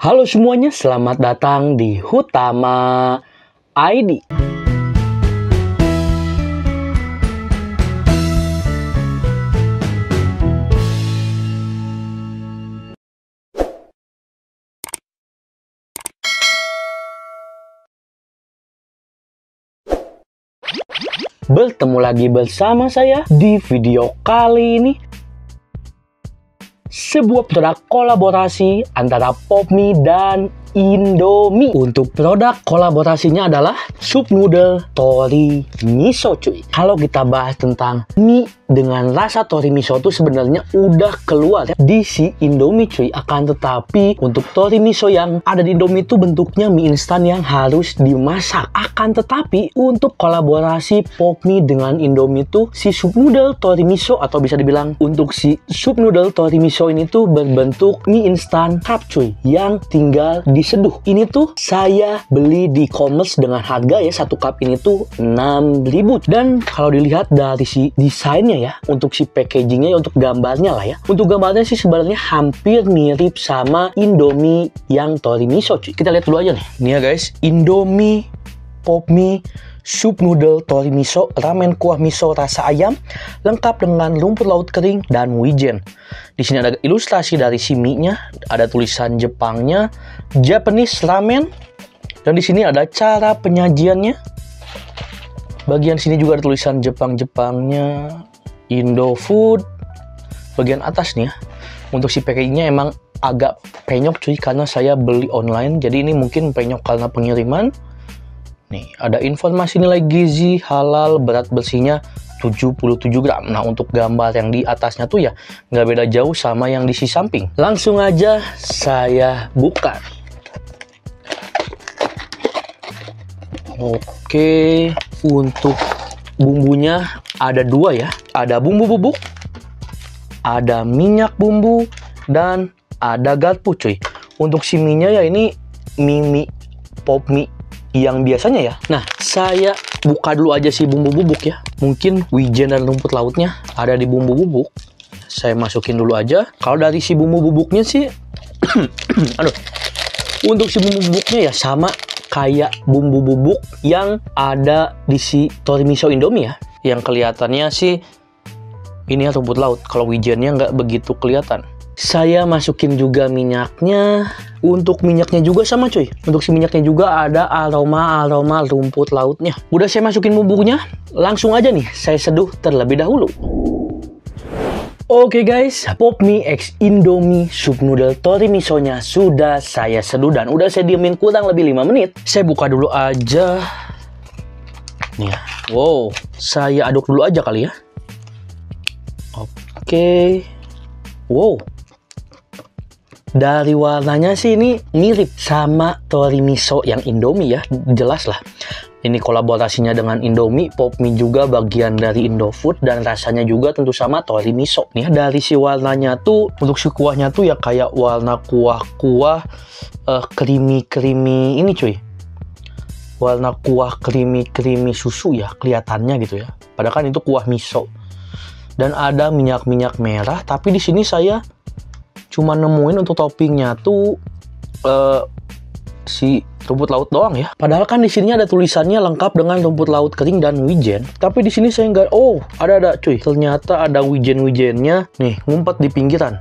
Halo semuanya, selamat datang di Hutama ID. Bertemu lagi bersama saya di video kali ini. Sebuah produk kolaborasi antara Popmie dan Indomie. Untuk produk kolaborasinya adalah sup noodle tori miso, cuy. Kalau kita bahas tentang mie dengan rasa tori miso itu sebenarnya udah keluar ya di si Indomie, cuy. Akan tetapi untuk tori miso yang ada di Indomie itu bentuknya mie instan yang harus dimasak. Akan tetapi untuk kolaborasi Popmie dengan Indomie itu si sup noodle tori miso, atau bisa dibilang untuk si sup noodle tori miso ini tuh berbentuk mie instan cup, cuy, yang tinggal diseduh. Ini tuh saya beli di e-commerce dengan harga ya, satu cup ini tuh 6.000. Dan kalau dilihat dari si desainnya ya, untuk si packagingnya ya, untuk gambarnya lah ya, untuk gambarnya sih sebenarnya hampir mirip sama Indomie yang tori miso, cuy. Kita lihat dulu aja nih. Ini ya guys, Indomie Popmie sup noodle tori miso ramen kuah miso rasa ayam lengkap dengan rumput laut kering dan wijen. Di sini ada ilustrasi dari si mie-nya, ada tulisan Jepangnya, Japanese ramen, dan di sini ada cara penyajiannya. Bagian sini juga ada tulisan Jepangnya, Indofood. Bagian atas nih ya, untuk si packagingnya emang agak penyok, cuy, karena saya beli online, jadi ini mungkin penyok karena pengiriman. Nih, ada informasi nilai gizi, halal, berat bersihnya 77 gram. Nah, untuk gambar yang di atasnya tuh ya nggak beda jauh sama yang di sisi samping. Langsung aja saya buka. Oke, untuk bumbunya ada dua ya. Ada bumbu bubuk, ada minyak bumbu, dan ada garpu, cuy. Untuk si mie-nya ya ini mie Popmie yang biasanya ya. Nah, saya buka dulu aja si bumbu bubuk ya. Mungkin wijen dan rumput lautnya ada di bumbu bubuk. Saya masukin dulu aja. Kalau dari si bumbu bubuknya sih aduh. Untuk si bumbu bubuknya ya sama kayak bumbu bubuk yang ada di si tori miso Indomie ya. Yang kelihatannya sih ini ya rumput laut. Kalau wijennya nggak begitu kelihatan. Saya masukin juga minyaknya. Untuk minyaknya juga sama, cuy. Untuk si minyaknya juga ada aroma rumput lautnya. Udah saya masukin bumbunya, langsung aja nih saya seduh terlebih dahulu. Oke guys, Popmie X Indomie sup noodle tori misonya sudah saya seduh dan udah saya diemin kurang lebih 5 menit. Saya buka dulu aja. Nih ya. Wow, saya aduk dulu aja kali ya. Oke. Wow. Dari warnanya sih ini mirip sama tori miso yang Indomie ya, jelas lah. Ini kolaborasinya dengan Indomie, Popmie juga bagian dari Indofood, dan rasanya juga tentu sama tori miso. Nih dari si warnanya tuh, untuk si kuahnya tuh ya kayak warna kuah-kuah creamy ini, cuy. Warna kuah creamy susu ya kelihatannya gitu ya. Padahal kan itu kuah miso. Dan ada minyak merah, tapi di sini saya cuma nemuin untuk toppingnya tuh si rumput laut doang ya. Padahal kan di sini ada tulisannya lengkap dengan rumput laut kering dan wijen. Tapi di sini saya nggak. Oh, ada cuy. Ternyata ada wijennya nih ngumpet di pinggiran.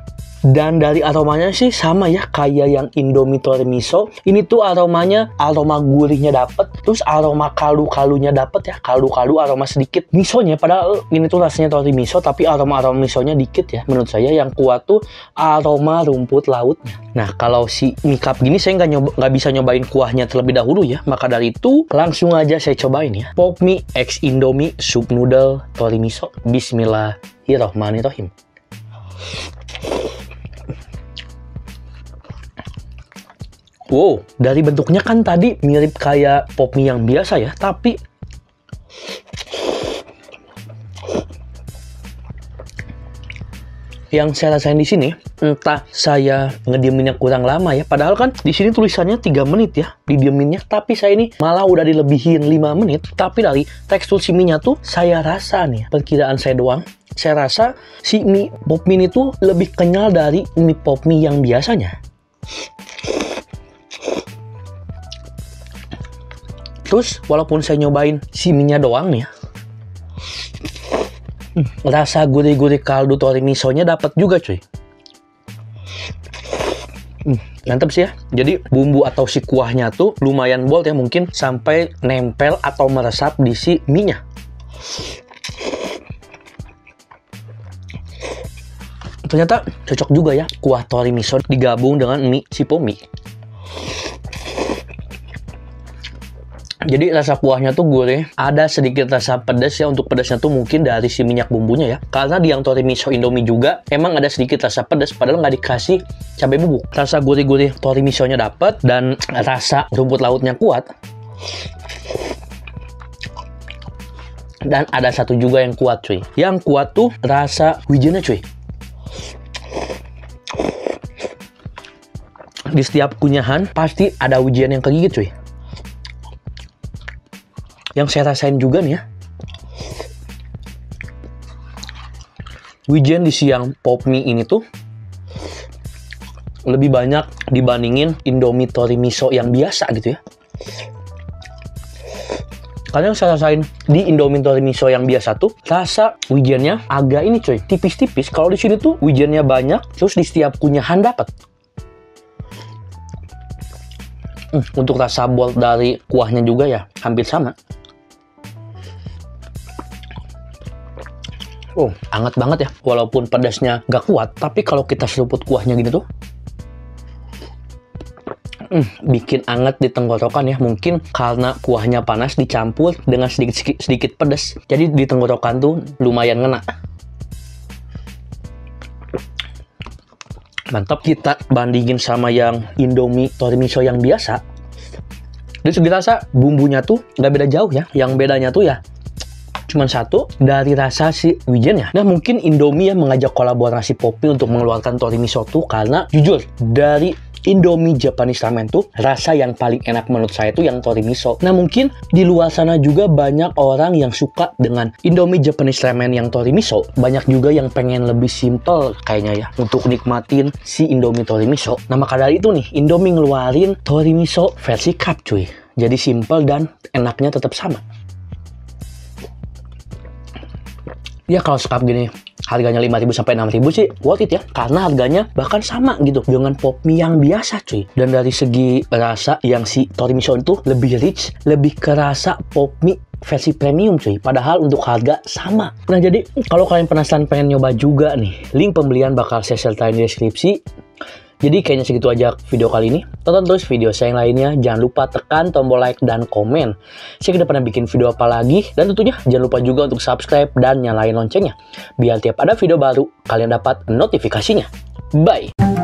Dan dari aromanya sih sama ya kayak yang Indomie tori miso. Ini tuh aromanya, aroma gurihnya dapet, terus aroma kaldu-kaldunya dapet ya, kaldu-kaldu aroma sedikit misonya. Padahal ini tuh rasanya tori miso, tapi aroma misonya dikit ya. Menurut saya yang kuat tuh aroma rumput lautnya. Nah, kalau si mie cup gini saya nggak bisa nyobain kuahnya terlebih dahulu ya. Maka dari itu langsung aja saya cobain ya. Popmie X Indomie sup noodle tori miso. Bismillahirrohmanirrohim. Wow, dari bentuknya kan tadi mirip kayak Popmie yang biasa ya, tapi yang saya rasain di sini, entah saya ngedieminnya kurang lama ya, padahal kan di sini tulisannya 3 menit ya didieminnya, tapi saya ini malah udah dilebihin 5 menit. Tapi dari tekstur si mie-nya tuh saya rasa nih, perkiraan saya doang, saya rasa si mie Popmie itu lebih kenyal dari mie Popmie yang biasanya. Terus walaupun saya nyobain si mie-nya doang nih ya, rasa gurih-gurih kaldu tori misonya dapat juga cuy. Mantap sih ya. Jadi bumbu atau si kuahnya tuh lumayan bold ya, mungkin sampai nempel atau meresap di si mie-nya. Ternyata cocok juga ya kuah tori miso digabung dengan mie sipo mie. Jadi rasa kuahnya tuh gurih, ada sedikit rasa pedas ya. Untuk pedasnya tuh mungkin dari si minyak bumbunya ya. Karena di yang tori miso Indomie juga emang ada sedikit rasa pedas, padahal nggak dikasih cabai bubuk. Rasa gurih-gurih tori misonya dapat dan rasa rumput lautnya kuat. Dan ada satu juga yang kuat cuy. Yang kuat tuh rasa wijennya cuy. Di setiap kunyahan pasti ada wijen yang kegigit cuy. Yang saya rasain juga nih ya, wijen di siang pop mie ini tuh lebih banyak dibandingin Indomie tori miso yang biasa gitu ya. Karena yang saya rasain di Indomie tori miso yang biasa tuh rasa wijennya agak ini coy, tipis-tipis. Kalau di sini tuh wijennya banyak, terus di setiap kunyahan dapat. Untuk rasa bold dari kuahnya juga ya hampir sama. Oh, hangat banget ya. Walaupun pedasnya nggak kuat, tapi kalau kita seruput kuahnya gini tuh, bikin hangat di tenggorokan ya. Mungkin karena kuahnya panas dicampur dengan sedikit pedas, jadi di tenggorokan tuh lumayan ngena. Mantap. Kita bandingin sama yang Indomie tori miso yang biasa, dari segi rasa bumbunya tuh nggak beda jauh ya. Yang bedanya tuh ya cuman satu, dari rasa si wijennya. Nah mungkin Indomie ya mengajak kolaborasi pop mie untuk mengeluarkan tori miso tuh karena jujur dari Indomie Japanese ramen tuh rasa yang paling enak menurut saya tuh yang tori miso. Nah mungkin di luar sana juga banyak orang yang suka dengan Indomie Japanese ramen yang tori miso. Banyak juga yang pengen lebih simple kayaknya ya untuk nikmatin si Indomie tori miso. Nah maka dari itu nih Indomie ngeluarin tori miso versi cup cuy. Jadi simple dan enaknya tetap sama. Ya kalau sekap gini harganya 5.000 sampai 6.000 sih worth it ya. Karena harganya bahkan sama gitu dengan pop mie yang biasa cuy. Dan dari segi rasa yang si tori miso itu lebih rich, lebih kerasa pop mie versi premium cuy. Padahal untuk harga sama. Nah jadi kalau kalian penasaran pengen nyoba juga nih, link pembelian bakal saya sertain di deskripsi. Jadi kayaknya segitu aja video kali ini. Tonton terus video saya yang lainnya. Jangan lupa tekan tombol like dan komen. Saya kedepannya bikin video apa lagi. Dan tentunya jangan lupa juga untuk subscribe dan nyalain loncengnya, biar tiap ada video baru kalian dapat notifikasinya. Bye!